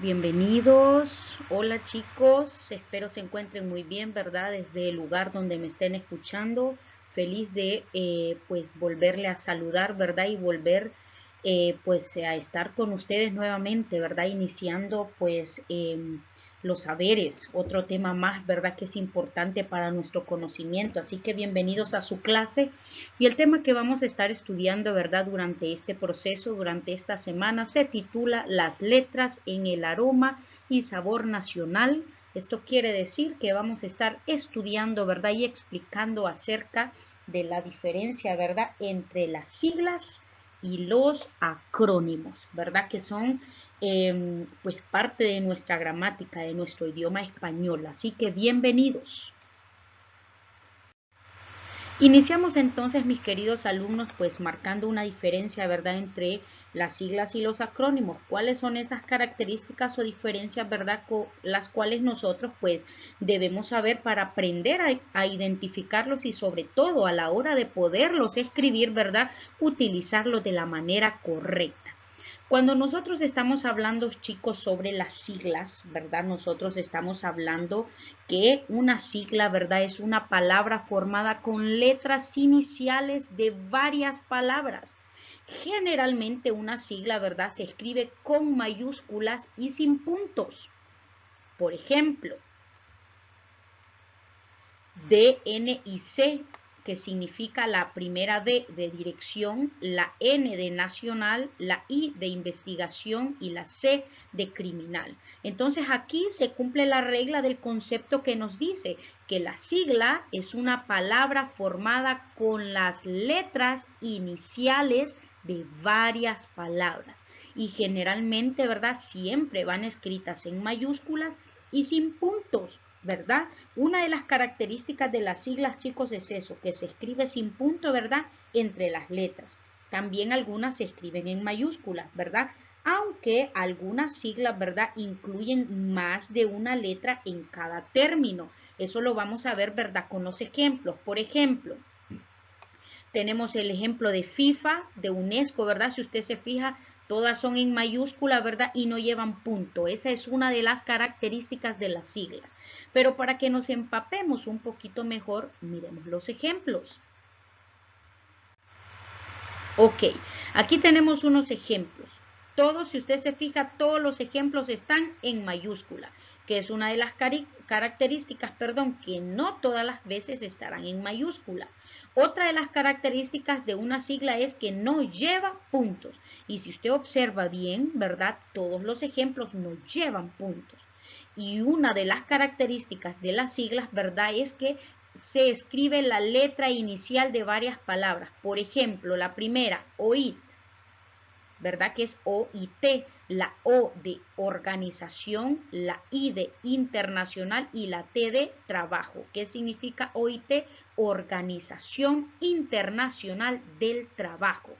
Bienvenidos, hola chicos, espero se encuentren muy bien, ¿verdad? Desde el lugar donde me estén escuchando, feliz de pues volverle a saludar, ¿verdad? Y volver pues a estar con ustedes nuevamente, ¿verdad? Iniciando pues los saberes, otro tema más, ¿verdad? Que es importante para nuestro conocimiento, así que bienvenidos a su clase y el tema que vamos a estar estudiando, ¿verdad? Durante este proceso, durante esta semana, se titula Las letras en el aroma y sabor nacional. Esto quiere decir que vamos a estar estudiando, ¿verdad? Y explicando acerca de la diferencia, ¿verdad? Entre las siglas y los acrónimos, ¿verdad? Que son pues parte de nuestra gramática, de nuestro idioma español. Así que bienvenidos. Iniciamos entonces, mis queridos alumnos, pues marcando una diferencia, ¿verdad?, entre las siglas y los acrónimos. ¿Cuáles son esas características o diferencias, ¿verdad?, con las cuales nosotros pues debemos saber para aprender a identificarlos y sobre todo a la hora de poderlos escribir, ¿verdad?, utilizarlos de la manera correcta. Cuando nosotros estamos hablando, chicos, sobre las siglas, ¿verdad? Nosotros estamos hablando que una sigla, ¿verdad? Es una palabra formada con letras iniciales de varias palabras. Generalmente una sigla, ¿verdad? Se escribe con mayúsculas y sin puntos. Por ejemplo, D, N y C, que significa la primera D de dirección, la N de nacional, la I de investigación y la C de criminal. Entonces aquí se cumple la regla del concepto que nos dice que la sigla es una palabra formada con las letras iniciales de varias palabras y generalmente, ¿verdad?, siempre van escritas en mayúsculas y sin puntos, ¿verdad? Una de las características de las siglas, chicos, es eso, que se escribe sin punto, ¿verdad?, entre las letras. También algunas se escriben en mayúsculas, ¿verdad? Aunque algunas siglas, ¿verdad?, incluyen más de una letra en cada término. Eso lo vamos a ver, ¿verdad?, con los ejemplos. Por ejemplo, tenemos el ejemplo de FIFA, de UNESCO, ¿verdad? Si usted se fija, todas son en mayúscula, ¿verdad? Y no llevan punto. Esa es una de las características de las siglas. Pero para que nos empapemos un poquito mejor, miremos los ejemplos. Ok, aquí tenemos unos ejemplos. Todos, si usted se fija, todos los ejemplos están en mayúscula, que es una de las características, que no todas las veces estarán en mayúscula. Otra de las características de una sigla es que no lleva puntos. Y si usted observa bien, ¿verdad?, todos los ejemplos no llevan puntos. Y una de las características de las siglas, ¿verdad?, es que se escribe la letra inicial de varias palabras. Por ejemplo, la primera, OIT, ¿verdad?, que es OIT, la O de organización, la I de internacional y la T de trabajo. ¿Qué significa OIT? Organización Internacional del Trabajo.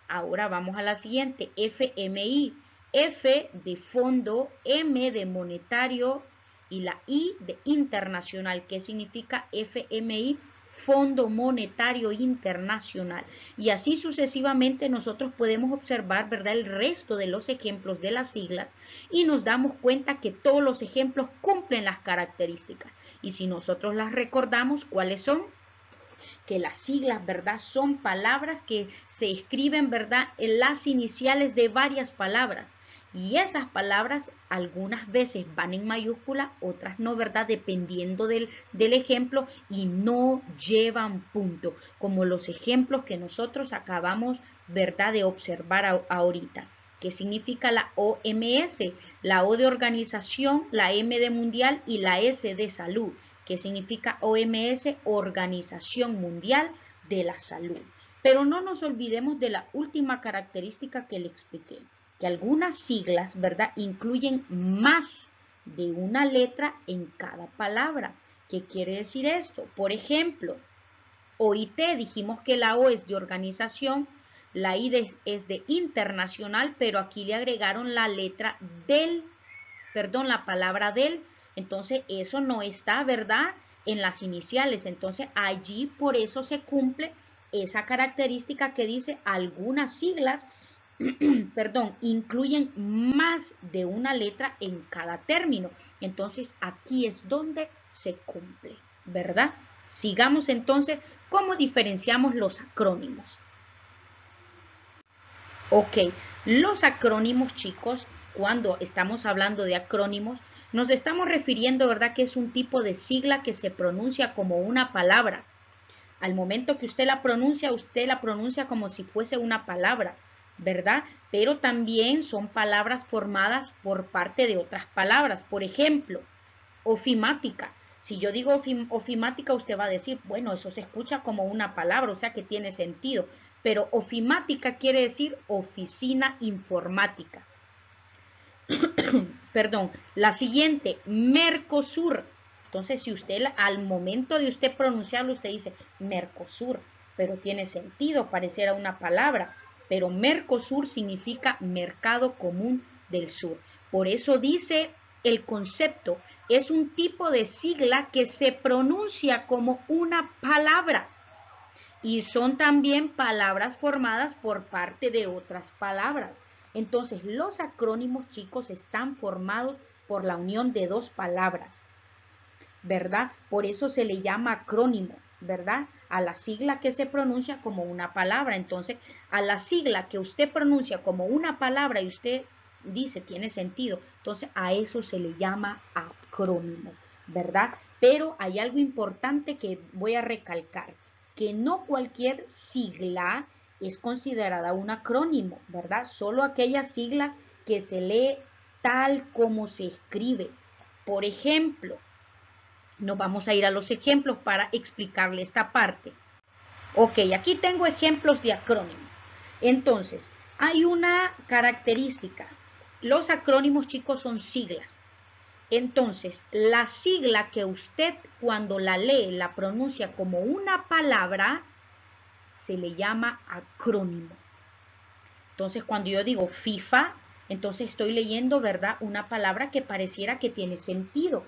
Ahora vamos a la siguiente, FMI. F de fondo, M de monetario y la I de internacional. ¿Qué significa FMI? Fondo Monetario Internacional. Y así sucesivamente nosotros podemos observar, ¿verdad?, el resto de los ejemplos de las siglas y nos damos cuenta que todos los ejemplos cumplen las características. Y si nosotros las recordamos, ¿cuáles son? Que las siglas, ¿verdad?, son palabras que se escriben, ¿verdad?, en las iniciales de varias palabras. Y esas palabras algunas veces van en mayúscula, otras no, ¿verdad?, dependiendo del ejemplo, y no llevan punto, como los ejemplos que nosotros acabamos, ¿verdad?, de observar ahorita. ¿Qué significa la OMS? La O de organización, la M de mundial y la S de salud, que significa OMS, Organización Mundial de la Salud. Pero no nos olvidemos de la última característica que le expliqué, que algunas siglas, ¿verdad?, incluyen más de una letra en cada palabra. ¿Qué quiere decir esto? Por ejemplo, OIT, dijimos que la O es de organización, la I es de internacional, pero aquí le agregaron la letra del, la palabra del. Entonces eso no está, ¿verdad?, en las iniciales. Entonces allí por eso se cumple esa característica que dice algunas siglas perdón, incluyen más de una letra en cada término. Entonces, aquí es donde se cumple, ¿verdad? Sigamos entonces, ¿cómo diferenciamos los acrónimos? Ok, los acrónimos, chicos, cuando estamos hablando de acrónimos, nos estamos refiriendo, ¿verdad?, que es un tipo de sigla que se pronuncia como una palabra. Al momento que usted la pronuncia como si fuese una palabra, ¿verdad? Pero también son palabras formadas por parte de otras palabras. Por ejemplo, ofimática. Si yo digo ofimática, usted va a decir, bueno, eso se escucha como una palabra, o sea que tiene sentido. Pero ofimática quiere decir oficina informática. Perdón, la siguiente, Mercosur. Entonces, si usted al momento de usted pronunciarlo, usted dice Mercosur, pero tiene sentido, pareciera una palabra, pero Mercosur significa Mercado Común del Sur. Por eso dice el concepto, es un tipo de sigla que se pronuncia como una palabra y son también palabras formadas por parte de otras palabras. Entonces, los acrónimos, chicos, están formados por la unión de dos palabras, ¿verdad? Por eso se le llama acrónimo, ¿verdad? A la sigla que se pronuncia como una palabra. Entonces, a la sigla que usted pronuncia como una palabra y usted dice tiene sentido, entonces a eso se le llama acrónimo, ¿verdad? Pero hay algo importante que voy a recalcar, que no cualquier sigla es considerada un acrónimo, ¿verdad? Solo aquellas siglas que se lee tal como se escribe. Por ejemplo, nos vamos a ir a los ejemplos para explicarle esta parte. Ok, aquí tengo ejemplos de acrónimos. Entonces, hay una característica. Los acrónimos, chicos, son siglas. Entonces, la sigla que usted cuando la lee, la pronuncia como una palabra, se le llama acrónimo. Entonces, cuando yo digo FIFA, entonces estoy leyendo, ¿verdad?, una palabra que pareciera que tiene sentido,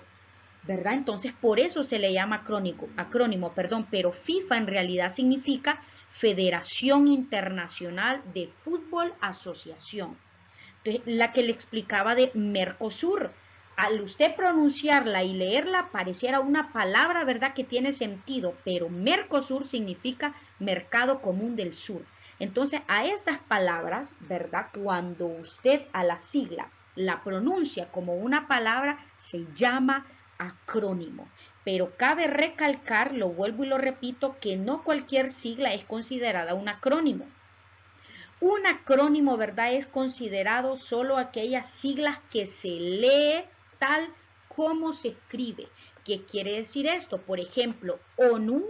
¿verdad? Entonces, por eso se le llama acrónimo, pero FIFA en realidad significa Federación Internacional de Fútbol Asociación. Entonces, la que le explicaba de Mercosur, al usted pronunciarla y leerla pareciera una palabra, ¿verdad?, que tiene sentido, pero Mercosur significa Mercado Común del Sur. Entonces, a estas palabras, ¿verdad?, cuando usted a la sigla la pronuncia como una palabra, se llama acrónimo. Pero cabe recalcar, lo vuelvo y lo repito, que no cualquier sigla es considerada un acrónimo. Un acrónimo, ¿verdad?, es considerado solo aquellas siglas que se lee tal como se escribe. ¿Qué quiere decir esto? Por ejemplo, ONU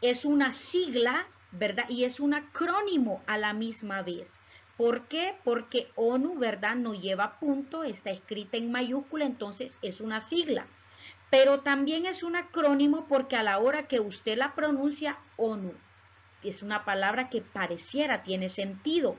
es una sigla, ¿verdad?, y es un acrónimo a la misma vez. ¿Por qué? Porque ONU, ¿verdad?, no lleva punto, está escrita en mayúscula, entonces es una sigla. Pero también es un acrónimo porque a la hora que usted la pronuncia, ONU, es una palabra que pareciera tiene sentido.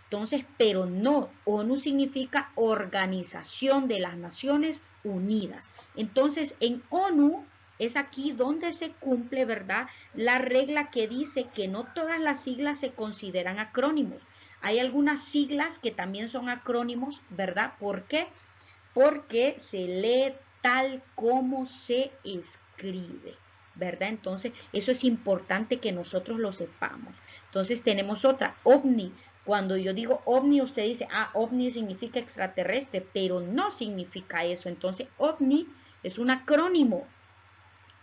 Entonces, pero no, ONU significa Organización de las Naciones Unidas. Entonces, en ONU es aquí donde se cumple, ¿verdad?, la regla que dice que no todas las siglas se consideran acrónimos. Hay algunas siglas que también son acrónimos, ¿verdad? ¿Por qué? Porque se lee tal como se escribe, ¿verdad? Entonces, eso es importante que nosotros lo sepamos. Entonces, tenemos otra, OVNI. Cuando yo digo OVNI, usted dice, OVNI significa extraterrestre, pero no significa eso. Entonces, OVNI es un acrónimo,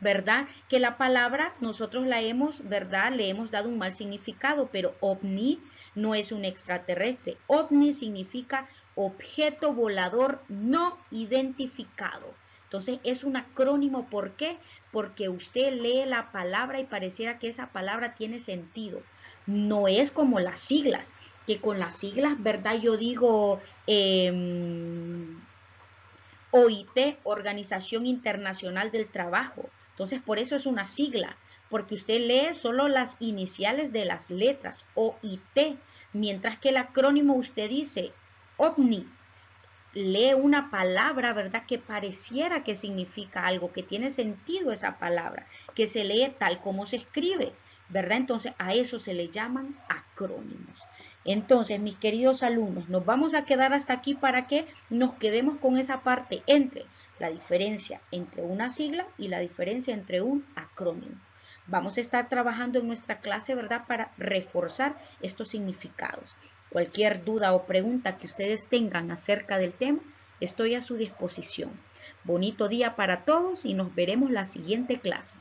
¿verdad? Que la palabra nosotros la hemos, ¿verdad?, le hemos dado un mal significado, pero OVNI no es un extraterrestre. OVNI significa objeto volador no identificado. Entonces es un acrónimo, ¿por qué? Porque usted lee la palabra y pareciera que esa palabra tiene sentido. No es como las siglas, que con las siglas, ¿verdad?, yo digo OIT, Organización Internacional del Trabajo. Entonces, por eso es una sigla, porque usted lee solo las iniciales de las letras, OIT, mientras que el acrónimo usted dice OVNI, lee una palabra, ¿verdad?, que pareciera que significa algo, que tiene sentido esa palabra, que se lee tal como se escribe, ¿verdad? Entonces, a eso se le llaman acrónimos. Entonces, mis queridos alumnos, nos vamos a quedar hasta aquí para que nos quedemos con esa parte entre la diferencia entre una sigla y la diferencia entre un acrónimo. Vamos a estar trabajando en nuestra clase, ¿verdad?, para reforzar estos significados. Cualquier duda o pregunta que ustedes tengan acerca del tema, estoy a su disposición. Bonito día para todos y nos veremos la siguiente clase.